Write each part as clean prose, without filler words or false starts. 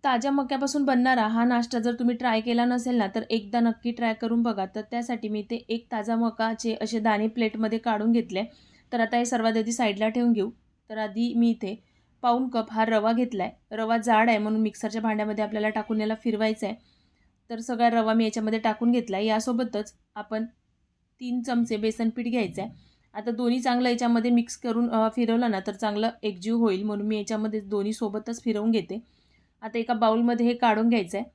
ताज्या मक्यापासून बनणारा हा नाश्ता जर तुम्ही ट्राय केला नसेल ना, तर एकदा नक्की ट्राय करून बघा. तर त्यासाठी मी ते एक ताजा मकाचे असे दाणे प्लेटमध्ये काढून घेतले. तर आता हे सर्वात आधी साईडला ठेवून घेऊ. तर आधी मी इथे पाऊण कप हा रवा घेतला आहे. रवा जाड आहे म्हणून मिक्सरच्या भांड्यामध्ये आपल्याला टाकून याला फिरवायचं आहे. तर सगळा रवा मी याच्यामध्ये टाकून घेतला आहे. यासोबतच आपण 3 चमचे बेसन पीठ घ्यायचं आहे. आता दोन्ही चांगलं याच्यामध्ये मिक्स करून फिरवलं ना, तर चांगलं एकजीव होईल म्हणून मी याच्यामध्ये दोन्ही सोबतच फिरवून घेते. आता एका बाउलमध्ये हे काढून घ्यायचं आहे.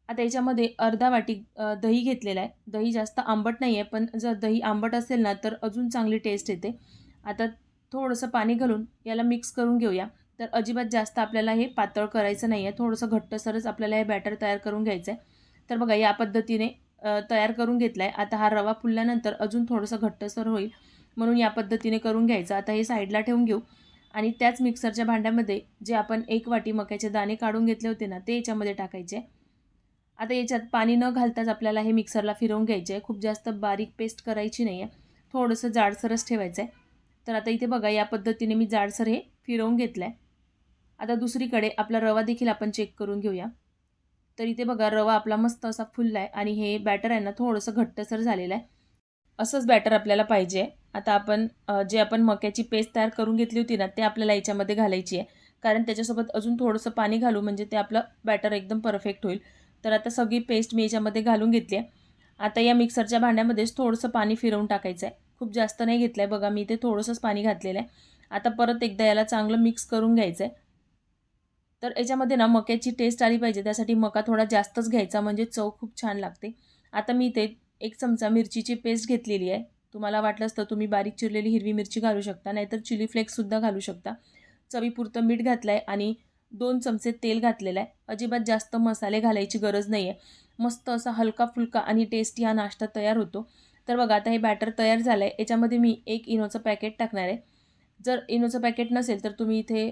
आता याच्यामध्ये अर्धा वाटी दही घेतलेला आहे. दही जास्त आंबट नाही आहे, पण जर दही आंबट असेल ना, तर अजून चांगली टेस्ट येते. आता थोडंसं पाणी घालून याला मिक्स करून घेऊया. तर अजिबात जास्त आपल्याला हे पातळ करायचं नाही आहे. थोडंसं घट्टसरच आपल्याला हे बॅटर तयार करून घ्यायचं आहे. तर बघा या पद्धतीने तयार करून घेतला आहे. आता हा रवा फुलल्यानंतर अजून थोडंसं घट्टसर होईल, म्हणून या पद्धतीने करून घ्यायचं. आता हे साईडला ठेवून घेऊ आणि त्याच मिक्सरच्या भांड्यामध्ये जे आपण 1 वाटी मक्याचे दाणे काढून घेतले होते ना, ते याच्यामध्ये टाकायचे. आता याच्यात पाणी न घालताच आपल्याला हे मिक्सरला फिरवून घ्यायचे आहे. खूप जास्त बारीक पेस्ट करायची नाही आहे. थोडंसं जाडसरच ठेवायचं आहे. तर आता इथे बघा या पद्धतीने मी जाडसर हे फिरवून घेतलं आहे. आता दुसरीकडे आपला रवा देखील आपण चेक करून घेऊया. तर इथे बघा रवा आपला मस्त असा फुलला आहे आणि हे बॅटर आहे ना थोडंसं घट्टसर झालेलं आहे. असंच बॅटर आपल्याला पाहिजे. आता आपण जे आपण मक्याची पेस्ट तयार करून घेतली होती ना, ते आपल्याला याच्यामध्ये घालायची आहे. कारण त्याच्यासोबत अजून थोडंसं पाणी घालू म्हणजे ते आपलं बॅटर एकदम परफेक्ट होईल. तर आता सगळी पेस्ट मी याच्यामध्ये घालून घेतली आहे. आता या मिक्सरच्या भांड्यामध्येच थोडंसं पाणी फिरवून टाकायचं आहे. खूप जास्त नाही घेतलं आहे बघा, मी इथे थोडंसंच पाणी घातलेलं आहे. आता परत एकदा याला चांगलं मिक्स करून घ्यायचं आहे. तर याच्यामध्ये ना मक्याची टेस्ट आली पाहिजे, त्यासाठी मका थोडा जास्तच घ्यायचा म्हणजे चव खूप छान लागते. आता मी इथे 1 चमचा मिरचीची पेस्ट घेतलेली आहे. तुम्हाला वाटलंच तर तुम्ही बारीक चिरलेली हिरवी मिरची घालू शकता, नाहीतर चिली फ्लेक्ससुद्धा घालू शकता. चवीपुरतं मीठ घातलं आहे आणि 2 चमचे तेल घातलेलं आहे. अजिबात जास्त मसाले घालायची गरज नाही आहे. मस्त असा हलका-फुलका आणि टेस्टी हा नाश्ता तयार होतो. तर बघा आता हे बॅटर तयार झालं आहे. याच्यामध्ये मी 1 इनोचं पॅकेट टाकणार आहे. जर इनोचं पॅकेट नसेल तर तुम्ही इथे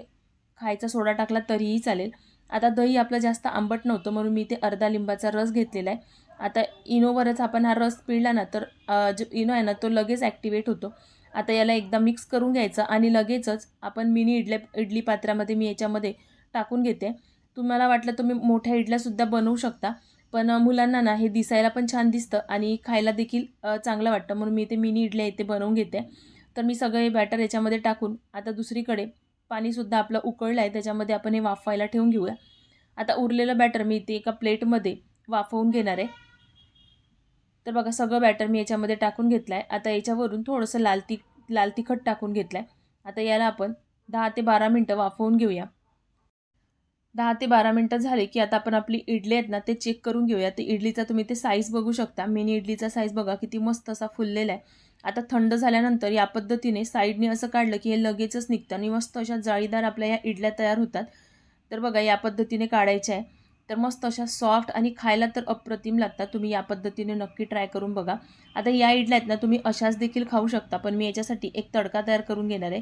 खायचा सोडा टाकला तरीही चालेल. आता दही आपलं जास्त आंबट नव्हतं म्हणून मी इथे अर्धा लिंबाचा रस घेतलेला आहे. आता इनोवरच आपण हा रस पिळला ना तर जो इनो आहे ना तो लगेच ॲक्टिवेट होतो. आता याला एकदा मिक्स करून घ्यायचं आणि लगेचच आपण मिनी इडली पात्रामध्ये मी याच्यामध्ये टाकून घेते. तुम्हाला वाटलं तुम्ही मोठ्या इडल्यासुद्धा बनवू शकता. पण मुलांना ना हे दिसायला पण छान दिसतं आणि खायला देखील चांगलं वाटतं म्हणून मी इथे मिनी इडल्या इथे बनवून घेते. तर मी सगळं हे बॅटर याच्यामध्ये टाकून आता दुसरीकडे पाणीसुद्धा आपलं उकळलं आहे त्याच्यामध्ये आपण हे वाफवायला ठेवून घेऊया. आता उरलेलं बॅटर मी इथे एका प्लेटमध्ये वाफवून घेणार आहे. तर बघा सगळं बॅटर मी याच्यामध्ये टाकून घेतलं आहे. आता याच्यावरून थोडंसं लाल तिखट टाकून घेतलं आहे. आता याला आपण 10 ते 12 मिनटं वाफवून घेऊया. 10 ते 12 मिनटं झाले, की आता आपण आपली इडली आहेत ना, ते चेक करून घेऊया. तर इडलीचा तुम्ही ते साईज बघू शकता. मिनी इडलीचा साईज बघा किती मस्त असा फुललेला आहे. आता थंड झाल्यानंतर या पद्धतीने साईडने असं काढलं, की हे लगेचच निघतं आणि मस्त अशा जाळीदार आपल्या या इडल्या तयार होतात. तर बघा या पद्धतीने काढायच्या आहे. तर मस्त अशा सॉफ्ट आणि खायला तर अप्रतिम लागतात. तुम्ही या पद्धतीने नक्की ट्राय करून बघा. आता या इडल्या आहेत ना, तुम्ही अशाच देखील खाऊ शकता. पण मी याच्यासाठी एक तडका तयार करून घेणार आहे.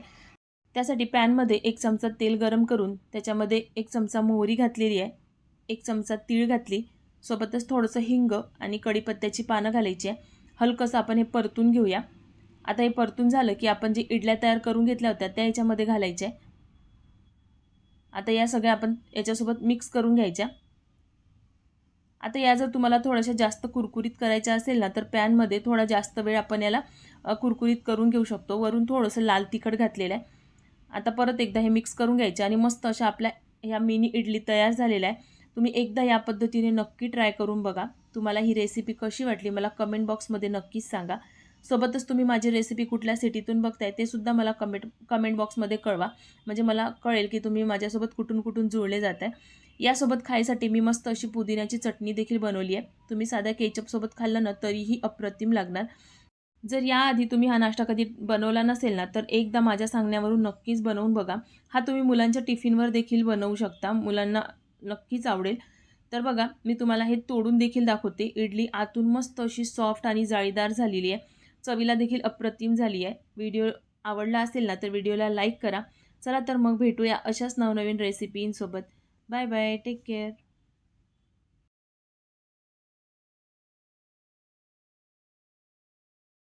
त्यासाठी पॅनमध्ये 1 चमचा तेल गरम करून त्याच्यामध्ये 1 चमचा मोहरी घातलेली आहे, 1 चमचा तीळ घातली, सोबतच थोडंसं हिंग आणि कढीपत्त्याची पानं घालायची आहे. हलकंसं आपण हे परतून घेऊया. आता हे परतून झालं की आपण जे इडल्या तयार करून घेतल्या होत्या त्या याच्यामध्ये घालायच्या. आता या सगळ्या आपण याच्यासोबत मिक्स करून घ्यायच्या. आता या जर तुम्हाला थोड्याशा जास्त कुरकुरीत करायच्या असेल ना, तर पॅनमध्ये थोडा जास्त वेळ आपण याला कुरकुरीत करून घेऊ शकतो. वरून थोडंसं लाल तिखट घातलेलं आहे. आता परत एकदा हे मिक्स करून घ्यायचे आणि मस्त अशा आपल्या ह्या मिनी इडली तयार झालेल्या आहे. तुम्ही एकदा या पद्धतीने नक्की ट्राय करून बघा. तुम्हाला ही रेसिपी कशी वाटली मला कमेंट बॉक्समध्ये नक्कीच सांगा. सोबतच तुम्ही माझी रेसिपी कुठल्या सिटीतून बघताय ते सुद्धा मला कमेंट बॉक्समध्ये कळवा. म्हणजे मला कळेल की तुम्ही माझ्यासोबत कुठून कुठून जुळले जात आहे. यासोबत खायसाठी मी मस्त अशी पुदिन्याची चटणी देखील बनवली आहे. तुम्ही साध्या केचपसोबत खाल्लं ना तरीही अप्रतिम लागणार. जर याआधी तुम्ही हा नाश्ता कधी बनवला नसेल ना, तर एकदा माझ्या सांगण्यावरून नक्कीच बनवून बघा. हा तुम्ही मुलांच्या टिफिनवर देखील बनवू शकता. मुलांना नक्कीच आवडेल. तर बघा, मी तुम्हाला हे तोडून देखील दाखवते. इडली आतून मस्त अशी सॉफ्ट आणि जाळीदार झालेली आहे. चवीला देखील अप्रतिम झाली आहे. व्हिडिओ आवडला असेल ना, तर व्हिडिओला लाईक करा. चला तर मग भेटूया अशाच नवनवीन रेसिपींसोबत. Bye bye. Take care.